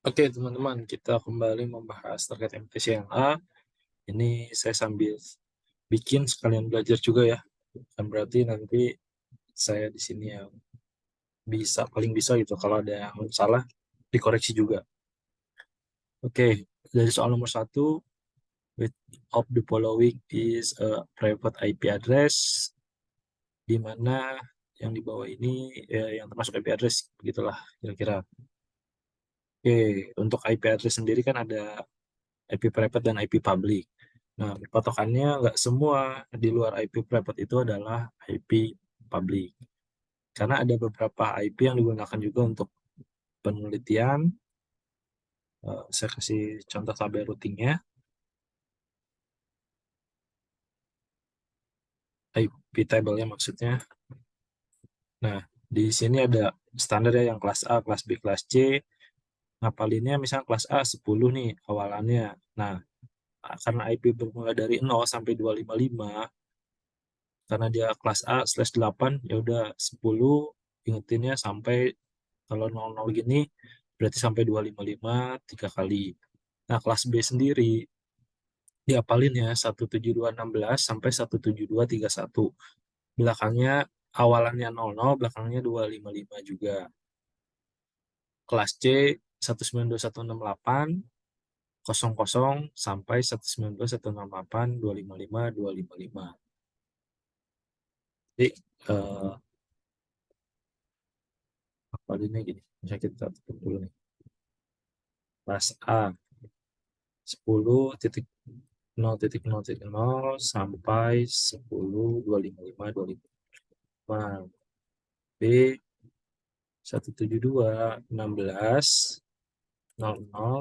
Oke, teman-teman, kita kembali membahas terkait MTCNA. Ini saya sambil bikin sekalian belajar juga ya. Kan berarti nanti saya di sini yang paling bisa gitu. Kalau ada yang salah, dikoreksi juga. Oke, dari soal nomor satu, which of the following is a private IP address, di mana yang di bawah ini yang termasuk IP address, begitulah kira-kira. Oke, untuk IP address sendiri kan ada IP private dan IP public. Nah, patokannya nggak semua di luar IP private itu adalah IP public. Karena ada beberapa IP yang digunakan juga untuk penelitian. Saya kasih contoh tabel routingnya. IP table-nya maksudnya. Nah, di sini ada standar ya yang kelas A, kelas B, kelas C. Ngapalinnya misalnya kelas A 10 nih awalannya. Nah, karena IP bermula dari 0 sampai 255, karena dia kelas A/8, ya udah 10 ingetinnya sampai kalau 00 gini berarti sampai 255 tiga kali. Nah, kelas B sendiri diapalin ya 17216 sampai 17231. Belakangnya awalannya 00, belakangnya 255 juga. Kelas C 192.168 00 sampai 192.168 255 255. Jadi apalinnya gini. Misalnya kita tutup dulu nih. Kelas A 10.0.0.0 sampai 10.255.255. B 172.16.00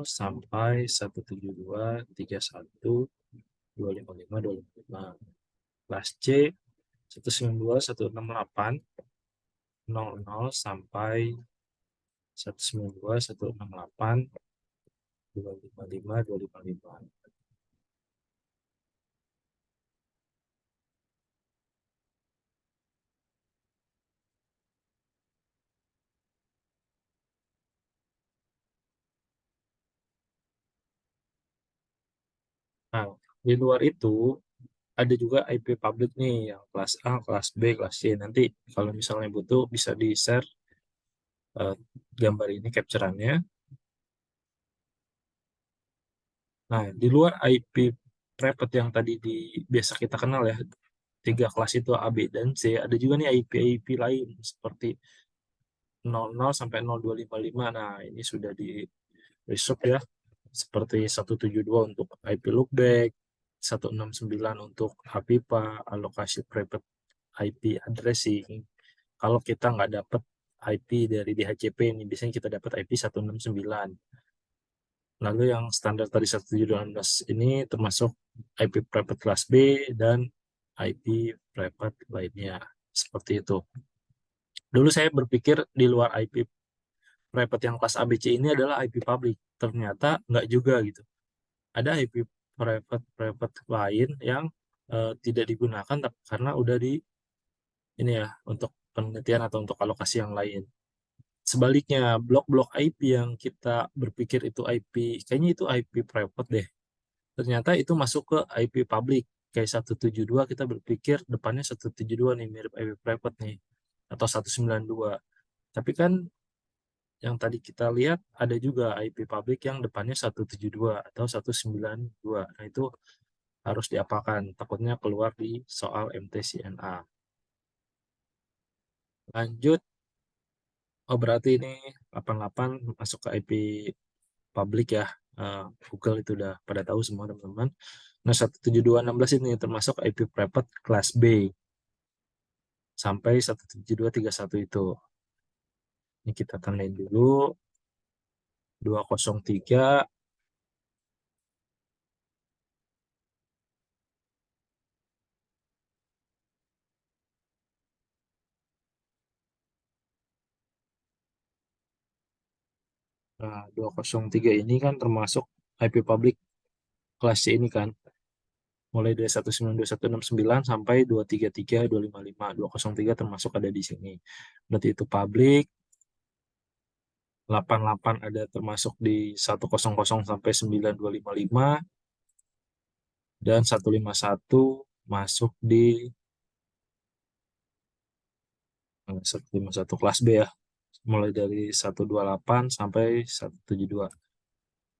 sampai 172.31.255.255. Kelas C 192.168.00 sampai 192.168.255.255. Nah, di luar itu ada juga IP public nih yang kelas A, kelas B, kelas C. Nanti kalau misalnya butuh bisa di-share eh, gambar ini capture-annya. Nah, di luar IP private yang tadi biasa kita kenal ya, tiga kelas itu A, B, dan C, ada juga nih IP lain seperti 00 sampai 0255. Nah, ini sudah di reserve ya, seperti 172 untuk IP loopback, 169 untuk HPPA, alokasi private IP addressing. Kalau kita nggak dapat IP dari DHCP ini, biasanya kita dapat IP 169. Lalu yang standar tadi 172.16 ini termasuk IP private kelas B dan IP private lainnya. Seperti itu. Dulu saya berpikir di luar IP private yang kelas ABC ini adalah IP public. Ternyata nggak juga gitu. Ada IP private lain yang tidak digunakan karena udah di ini ya untuk penelitian atau untuk alokasi yang lain. Sebaliknya, blok-blok IP yang kita berpikir itu IP, kayaknya itu IP private deh. Ternyata itu masuk ke IP public. Kayak 172 kita berpikir depannya 172 nih mirip IP private nih. Atau 192. Tapi kan yang tadi kita lihat ada juga IP public yang depannya 172 atau 192. Nah itu harus diapakan. Takutnya keluar di soal MTCNA. Lanjut. Oh berarti ini 88 masuk ke IP public ya. Google itu udah pada tahu semua teman-teman. Nah 172.16 ini termasuk IP private kelas B sampai 172.31 itu. Ini kita tandain dulu 203. 203 ini kan termasuk IP public kelas C ini kan. Mulai dari 192.169 sampai 233.255. 203 termasuk ada di sini. Berarti itu public. 88 ada termasuk di 100 sampai 9255, dan 151 masuk di 151 kelas B ya, mulai dari 128 sampai 172.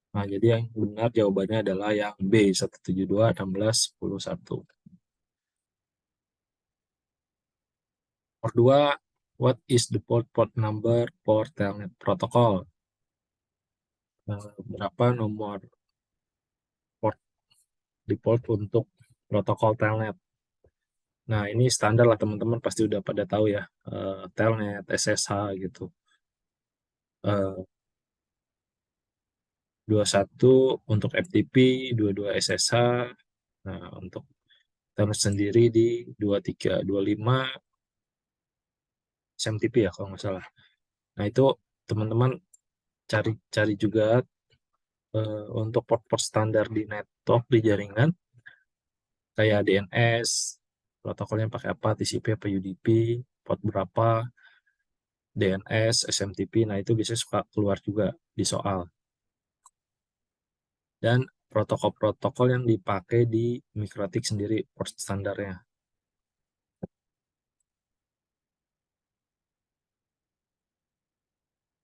Nah, jadi yang benar jawabannya adalah yang B, 172, 16, 10, 1. Nomor 2, what is the port number for Telnet protocol? Berapa nomor port default untuk protokol Telnet? Nah, ini standar lah teman-teman pasti udah pada tahu ya. Telnet, SSH gitu. 21 untuk FTP, 22 SSH. Nah, untuk Telnet sendiri di 23, 25 SMTP ya kalau nggak salah. Nah, itu teman-teman cari-cari juga untuk port-port standar di network, di jaringan, kayak DNS, protokolnya pakai apa, TCP apa UDP, port berapa, DNS, SMTP, nah itu biasanya suka keluar juga di soal. Dan protokol-protokol yang dipakai di MikroTik sendiri, port standarnya.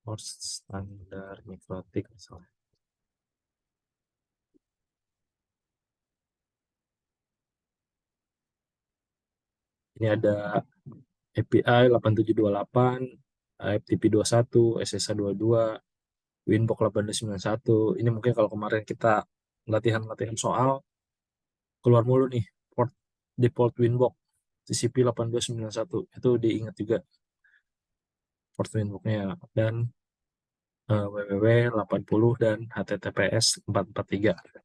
Port standar MikroTik misalnya. Ini ada API 8728, FTP 21, SSH 22, Winbox 8291. Ini mungkin kalau kemarin kita latihan-latihan soal, keluar mulu nih port default Winbox TCP 8291. Itu diingat juga port Winbox-nya. Dan www 80 dan HTTPS 443.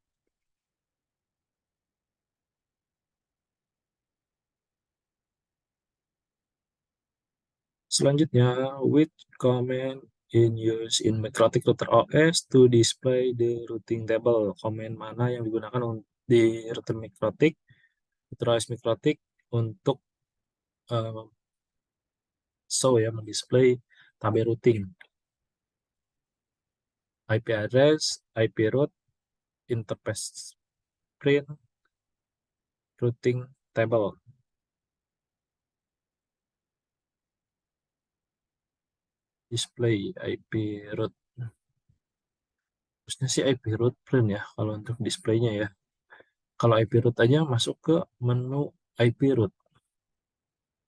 Selanjutnya, which command in use in MikroTik Router OS to display the routing table? Command mana yang digunakan di router MikroTik, router OS MikroTik untuk uh, show ya, mendisplay tabel routing? IP address, IP route, interface print, routing table. Display IP route. Harusnya sih IP route print ya kalau untuk displaynya ya. Kalau IP route aja masuk ke menu IP route.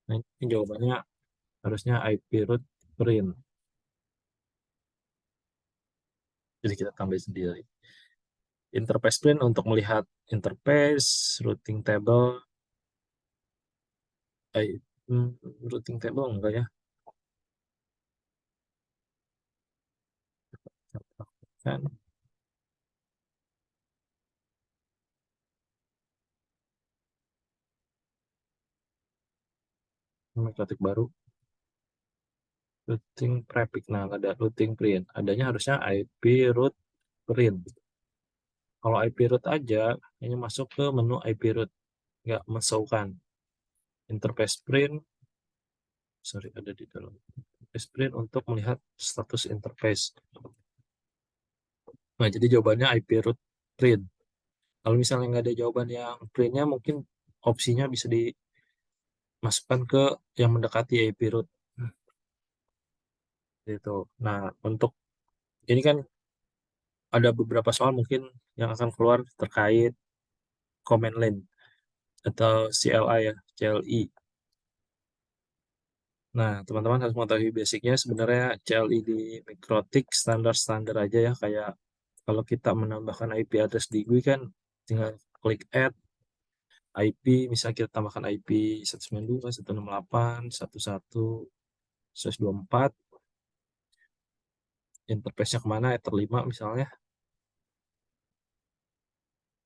Nah, ini jawabannya harusnya IP route print. Jadi kita tambah sendiri. Interface print untuk melihat interface, routing table. Eh, routing table enggak ya? Kan metode baru. Routing prefix. Nah, ada routing print. Adanya harusnya IP route print. Kalau IP route aja, ini masuk ke menu IP route. Nggak masukkan. Interface print, sorry, ada di dalam. Interface print untuk melihat status interface. Nah, jadi jawabannya IP route print. Kalau misalnya nggak ada jawaban yang printnya, mungkin opsinya bisa dimasukkan ke yang mendekati IP route. Gitu. Nah, untuk ini kan ada beberapa soal mungkin yang akan keluar terkait command line atau CLI ya, CLI. Nah, teman-teman harus mengetahui basicnya. Sebenarnya CLI di MikroTik standar-standar aja ya. Kayak kalau kita menambahkan IP address di GUI kan tinggal klik add IP. Misalnya kita tambahkan IP 192, 168, 11, 124. Interface-nya kemana? Ether 5 misalnya.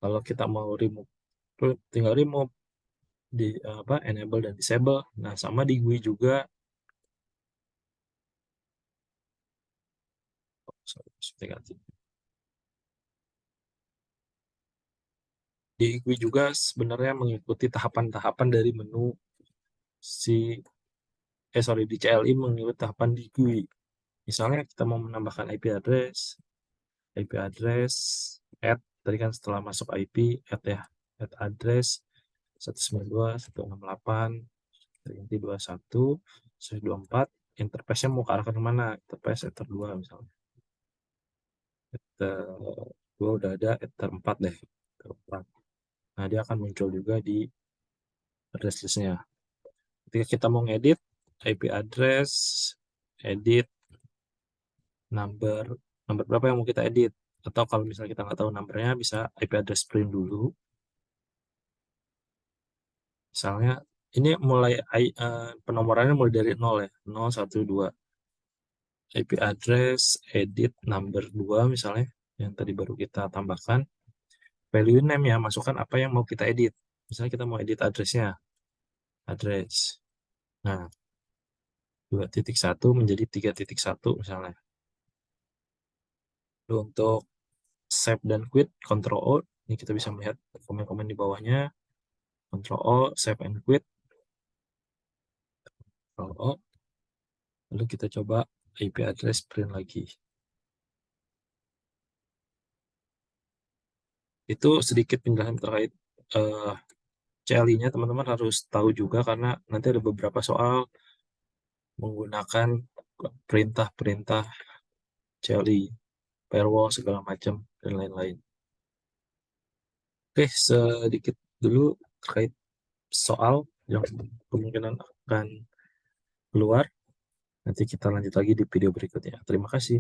Kalau kita mau remove, tinggal remove di enable dan disable. Nah, sama di GUI juga. Sorry, di GUI juga sebenarnya mengikuti tahapan-tahapan dari menu si sorry, di CLI mengikuti tahapan di GUI. Misalnya kita mau menambahkan IP address add tadi kan setelah masuk IP add ya, add address 192.168 ganti 21.124, interface-nya mau ke arah ke mana? Interface enter 2 misalnya. Enter 2 udah ada, enter 4 deh. Enter 4. Nah, dia akan muncul juga di address list-nya. Ketika kita mau ngedit IP address, edit number, number berapa yang mau kita edit. Atau kalau misalnya kita nggak tahu numbernya, bisa IP address print dulu. Misalnya, ini mulai penomorannya mulai dari 0 ya, 0, 1, 2. IP address, edit number 2 misalnya, yang tadi baru kita tambahkan. Value name ya, masukkan apa yang mau kita edit. Misalnya kita mau edit addressnya, address. Nah, 2.1 menjadi 3.1 misalnya. Lalu untuk save dan quit, Ctrl O. Ini kita bisa melihat komen-komen di bawahnya. Ctrl O, save and quit. Ctrl O. Lalu kita coba IP address print lagi. Itu sedikit penjelasan terkait CLI-nya, teman-teman harus tahu juga karena nanti ada beberapa soal menggunakan perintah-perintah CLI, firewall segala macam dan lain-lain. Oke, sedikit dulu terkait soal yang kemungkinan akan keluar. Nanti kita lanjut lagi di video berikutnya. Terima kasih.